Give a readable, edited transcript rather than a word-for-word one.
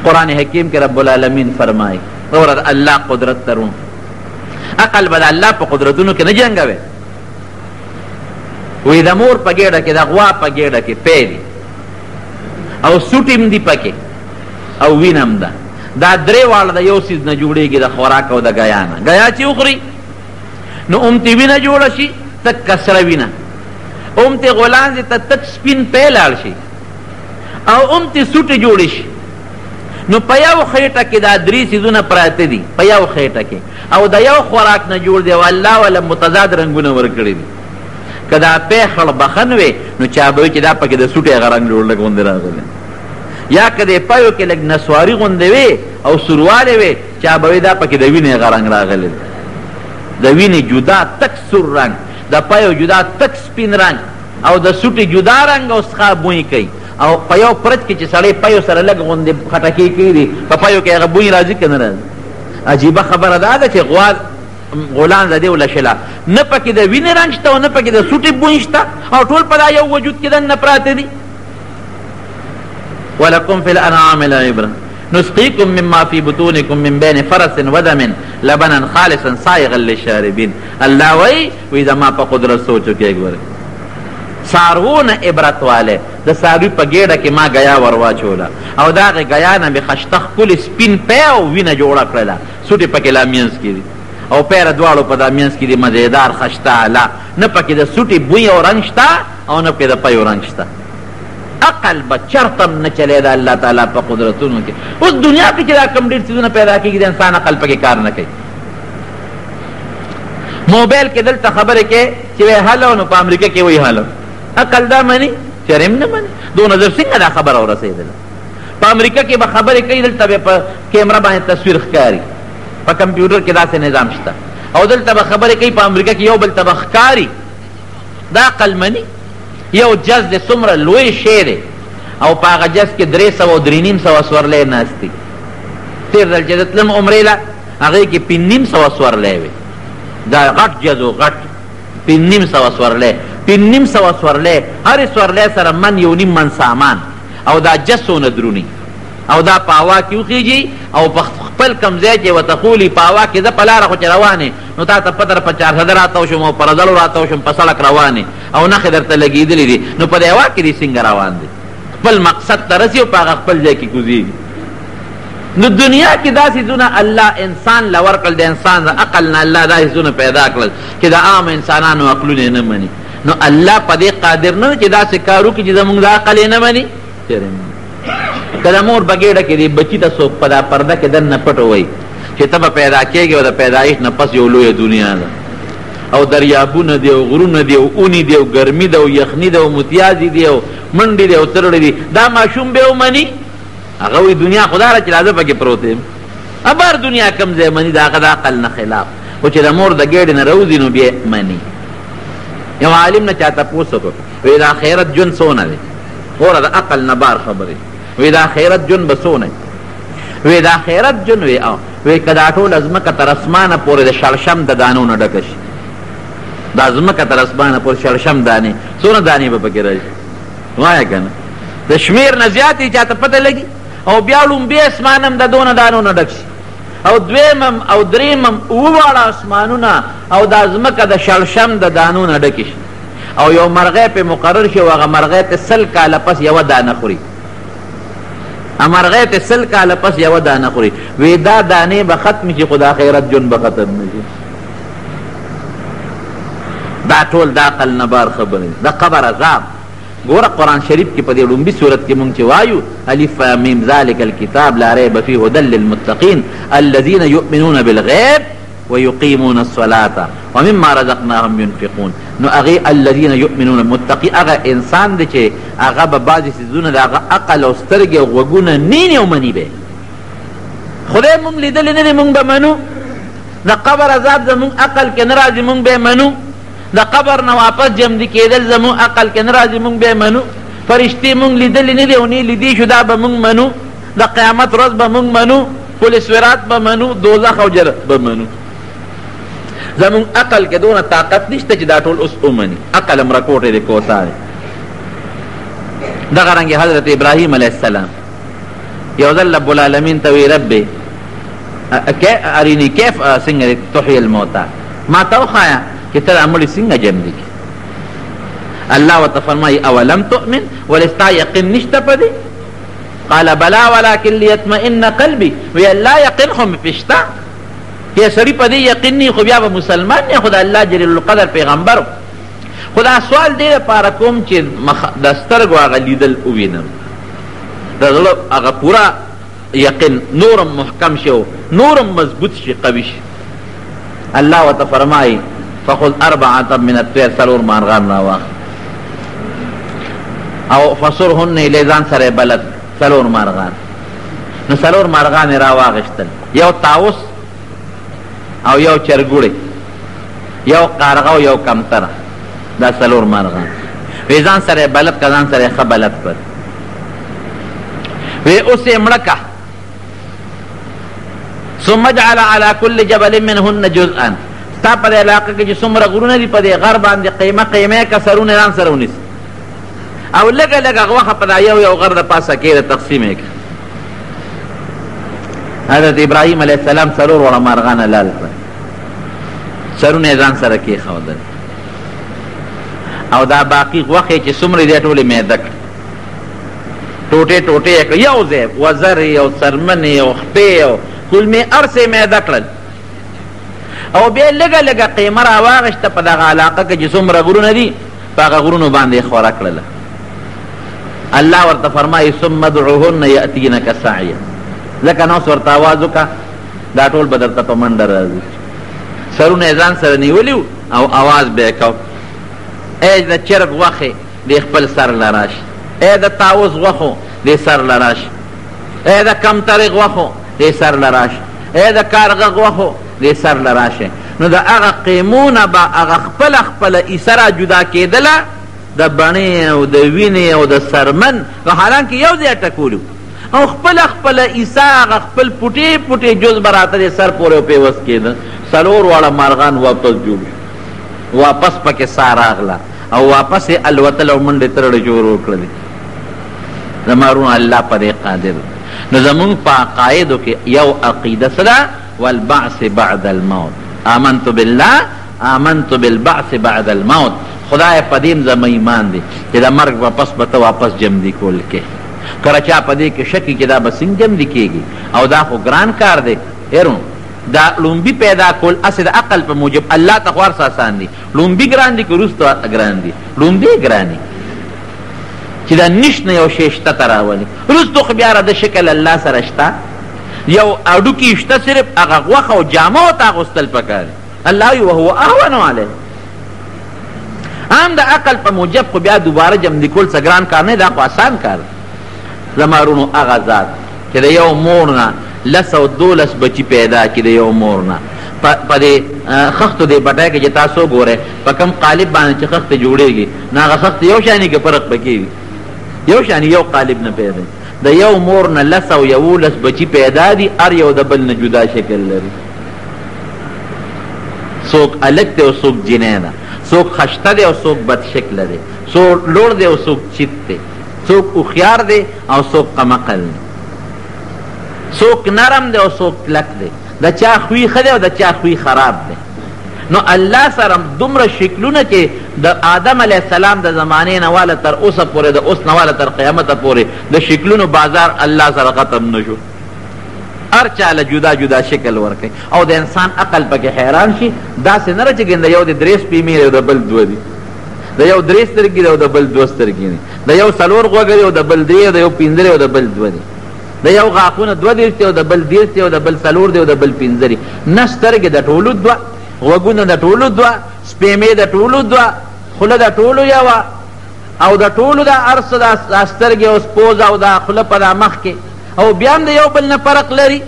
قرآن حکیم کې رب العالمین فرمای اور الله قدرت ترون عقل به د الله په قدرتونو کې نه جنګوي. وی د مور په ګېډه کې د غوا په ګېډه کې پی دي او سوټیم دی پکې او وینم ده. دا درې واړه د یو څیز نه جوړېږي د خوراک او د ګیا نه. ګیا چې وخوري نو اومتې وینه جوړه شي تک کسره وینه، اومتې غولانځې ته تک سپین پی لاړ شي او اومتې سوټې جوړې شي. نو په یو خېټه کې دا درې څیزونه پراته دي په یو خېټه کې او د یو خوراک نه جوړ دی او الله والا متضاد رنګونه ورکړي دي. که دا پی خړ بخن وي نو چا به وي چې دا پکې د سوټې هغه رنګ جوړ لږ غوندې راغلی، یا که د پیو کې لږ نسواري غوندې وي او سوروالی وي چا به وي دا پکې د وینې هغه رنګ راغلی دی. د وینې جدا تک سور رنګ، د پیو جدا تک سپین رنګ او د سوټې جدا رنګ او څخه بوی کوي. او په یو پرچ کې چې سړی پیو سره لږ غوندې خټکې کړي په پیو کې هغه بوی راځي که نه راځي. عجیبه خبره دا ده چې غولانځه دې ولشله نه پکې د وینې رنګ شته او نه پکې د سوټې بوی شته او ټول په دا یو وجود کې دننه پراته دي. ولکم فی الانعام لعبرة نسقیکم مما فی بطونکم من بین فرس ودم لبنا خالصا سائغا للشاربین. الله وی زما په قدرت سوچو کې ګوره څاروونه عبرت والی د څاروي په ګېډه کې ما ګیا ور واچوله او د هغې ګیا نه مې خشته ښکلې سپین پی او وینه جوړه کړله. سوټې پکې لا منځ کې دي او پیره دواړو په دا منځ کې دي مزېدار خشته اعلی. نه پکې د سوټې بوی او رنګ شته او نه پکې د پیو رنګ شته. عقل به چرتم نه چلی د الله تعالی په قدرتونو کې. اوس دنیا کې چې دا کم ډېر څیزونه پیدا کېږي د انسان عقل پکې کار نه کوي. موبایل کې دلته خبرې کې چې وی هلو نو په امریکا کې وی هلو. عقل دا مني چرم نه مني. دو نظر څنګه دا خبره ورسېدله؟ په امریکا کې به خبرې کوي دلته به په کیمرا باندې تصویر ښکاري، په کمپیوټر کې داسې نظام شته او دلته به خبرې کوي په امریکا کې یو بل ته به ښکاري. دا عقل مني؟ یو جز د څومره لوی شی دی او په هغه جز کې 300 او 350 سورلی ناست دي. تېر ځل چې زه تلم عمرې له هغې کې 550 سورلی وې. دا غټ جز و غټ 550 سورلی 550 سورلی هرې سورلی سره من یو نیم من سامان او دا جز څونه درونی او دا په هوا کې وخیږي او په خپل کم ځای چې ورته خولي په هوا کې زه په لاره خو چې روانې نو تا ته پته په 400 راتاو شم او په رزلو راتاو شم په سړک روانې او نښې درته لګېدلې دي نو په دې هوا کې دې څنګه روان دي؟ خپل مقصد ته رسي او په هغه خپل ځای کې کوزېږي. نو دنیا کې دا څیزونه الله انسان له ورکړل د انسان د عقل نه الله دا څیزونه پیدا کړل چې د عام انسانانو عقلونه یې نه مني. نو الله په دې قادر نه چې داسې کار وکړي چې زمونږ د عقل یې نه مني. که د مور په ګېډه کې دې بچي ته څوک په دا پرده کې دننه پټ ووایي چې ته به پیدا کېږې او د پیدایش نه پس یو لویه دنیا ده او دریابونه دي او غرونه دي او اونې دي او ګرمي ده او یخني ده او متیازي دي او منډې دي او ترړې دي دا ماشوم به ومني؟ هغه وایي دنیا خو دا ده چې لا زه پکې پروت یم. ابر دنیا کم ځای مني د هغه د عقل نه خلاف خو چې د مور د ګېډې نه راوځي نو بیا مني. یو عالم نه چا تپوس وکړ وایي د آخرت ژوند څونه دی؟ غوره د عقل نه بار خبرې وی دا خیرت جن بسونه وی دا خیرت جن وی که دا ټول ځمکه تر اسمانه پورې د شړشم د دانو نه ډکه شي. دا ځمکه تر اسمانه پورې شړشم دانې څونه دانې به پکې راشي وایه که نه؟ د شمېر نه زیات یې چاته پته لګي او بیا لومبي اسمان هم د دونه دانو نه ډک شي او دویمم او درېیمم واړه اسمانونه او دا ځمکه د شړشم د دانو نه ډکې شي او یو مرغۍ پې مقرر شي او هغه مرغۍ پې 100 کاله پس یوه دانه خوري. مرغۍ ته 100 کاله پس یوه دانه خوري. وی دا دانې به ختم شي خو د آخرت ژوند به ختم نه شي. دا ټول د عقل نه بار خبرې. د قبر عذاب ګوره قرآن شریف کې په دې لومبي صورت کې مونږ چې وایو الف میم ذلک الکتاب لا ریب فیه هدی للمتقین الذین یؤمنون بالغیب ویقیمون الصلاة ومما رزقناهم ينفقون. نو هغې الذین یؤمنون متقی هغه انسان دی چې هغه به بعضې څیزونه د هغه عقل او سترګې او غوږونه نینې او مني به خدای مونږ لیدلی نه دی مونږ به منو. د قبر عذاب زمونږ عقل کې نه راځي مونږ به منو. د قبر نه واپس جمدي کېدل زمونږ عقل کې نه راځي مونږ به منو. فرشتې مونږ لیدلی نه دی او نه لیدي شو دا به مونږ منو. د قیامت ورځ به مونږ منو. پل صراط به منو. دوزخ او جنت به منو. زمون عقل کې دونه طاقت نشته چې دا ټول اوس ومني. عقل هم رکوټې دی کوسه دی. دغه رنګې حضرت ابراهیم علیه السلام یو ځل رب العالمین ته وی رب ارینی کیف څنګه تحیی الموتى ما ته وښایه چې ته دا مړي څنګه ژوندي کړې. الله ورته فرمایي اولم تؤمن ولې ستا یقین نشته په دې؟ قال بلا ولكن ليطمئن قلبي وی الله یقین خو مې پې شته چې سړي په دې یقین نی خو بیا به مسلمان نه خو د الله جلیل القدر پیغمبر. خو دا سوال دې لپاره کوم چې د سترګو هغه لیدل ووینم د زړه هغه پوره یقین نورم محکم شي نورم مضبوط شي قوي شي. الله ورته فرمایي فخذ اربعه من الطير څلور مارغان راواخله او فصرهن الی ځان سره بلد څلور مارغان. نو څلور مارغان یې راواغېستل یو طاووس او یو چرګوړی یو قارغه او یو کمتره دا څلور مارغان وی ځان سره بلد که ځان سره ښه بلد کړ. وی اوس یې مړه که ثم جعل على كل جبل منهن جزءا ستا په دې علاقه کې چې څومره غرونه دي په دې غر باندې قیمه قیمه که سرونه ځان سره ونیسه او لږه لږه غوښه په دا یو غر د پاسه کېږده تقسیم یې کړه. حضرت ابراهیم علیه السلام څلور وړه مارغان حلال کړل سرونه یې ځان سره کېښودل او دا باقي غوښې چې څومره دي ټولې میده کړې ټوټې ټوټې یې کړه یو ځای وزرې او څرمنې او خپې او کلمې هر څه یې میده کړل او بیا لږه لږه قیمه راواغېسته په دغه علاقه کې چې څومره غرونه دي په هغه غرونو باندې یې خوره کړله. الله ورته فرمایي ثم ادعوهن یأتینک سعیا ځکه نو اوس ورته آواز وکړه دا ټول به درته په منډه راځي. سرونه یې ځان سره نیولي او آواز به یې کو ای د چرګ غوښې دې خپل سر له راشي ای د طاووس غوښو دې سر له راشي ای د کمترې غوښو دې سر له راشي ای د کارغه غوښو دې سر له راشي. نو د هغه قیمونه به هغه خپله خپله عیسه را جدا کېدله د بڼې او د وینې او د سرمن حالانکه یو ځای ټکولو او خپله خپله عیسه هغه خپل پوټې پوټې جز به راته د سر پورې پیوست کېده. څلور واړه مارغان واپس جوړ واپس پکې ساه راغله او واپس یې الوتل او منډې ترړې جوړ کړلې. زمارونه الله په دې قادر. نو زمونږ په عقایدو کې یو عقیده څه ده والبعث بعد الموت آمنت بالله آمنت بالبعث بعد الموت. خدای په دې زما ایمان دی چې د مرګ واپس به ته واپس جمدي کول کې کله چا په دې کې شک چې دا به څنګه جمدي کېږي او دا خو ګران کار دی. هیرو دا لومبي پیدا کول اصل د عقل په موجب الله ته خو هر څه آسان دي. لومبي ګران دي که وروسته ګران دي؟ لومبي ګران دي چې دا نشنه یو شی شته ته راولي وروسته خو بیا د شکل الله سره شته یو اډوکي شته صرف هغه غوښه او جامه ورته اغوستل پکار الله وایي وهو اهون علیه. هم د عقل په موجب خو بیا دوباره جمدي کول څه ګران کار نه دا خو آسان کار. زمارونو هغه ذات چې د یو مور نه 112 بچي پیدا کړي د یو مور نه په دې خښتو دې بټای کې چې تاسو ګورئ په کوم قالب باندې چې خښتې جوړېږي نو هغه خښتې یو شانې کې فرق پکې وي یو شانې یو قالب نه پیدا د یو مور نه 111 بچي پیدا دي هر یو د بل نه جدا شکل لري. څوک الک دی او څوک جنۍ ده څوک خشته دی او څوک بد شکله دی څوک لوړ دی او څوک چیت دی څوک هوښیار دی او څوک قمقل دی څوک نرم دی او څوک کلک دی د چا خوی ښه دی او د چا خوی خراب دی. نو الله سره دومره شکلونه چې د آدم علیه السلام د زمانې نه واله تر اوسه پورې د اوس نه واله تر قیامته پورې د شکلونو بازار الله سره ختم نه شو. هر چاله جدا جدا شکل ورکوي او د انسان عقل پکې حیران شي داسې نه ده چې ګنده یو د 3 سپیمې دی او د بل 2 دي د یو 3 سترګې دی او د بل 2 سترګې دي د یو 4 غوږه دی او د بل 3 د یو 15 دی او د بل 2 دي د یو غاښونه 2 دی او د بل 10 دی او د بل 4 دی او د بل 15 دي نه سترګې د ټولو 2 غوږونه د ټولو 2 سپیمې د ټولو 2 خوله د ټولو یوه او د ټولو د هر څه د سترګې او سپوز او د خوله په دا مخ کې او بیا هم د یو بل نه فرق لري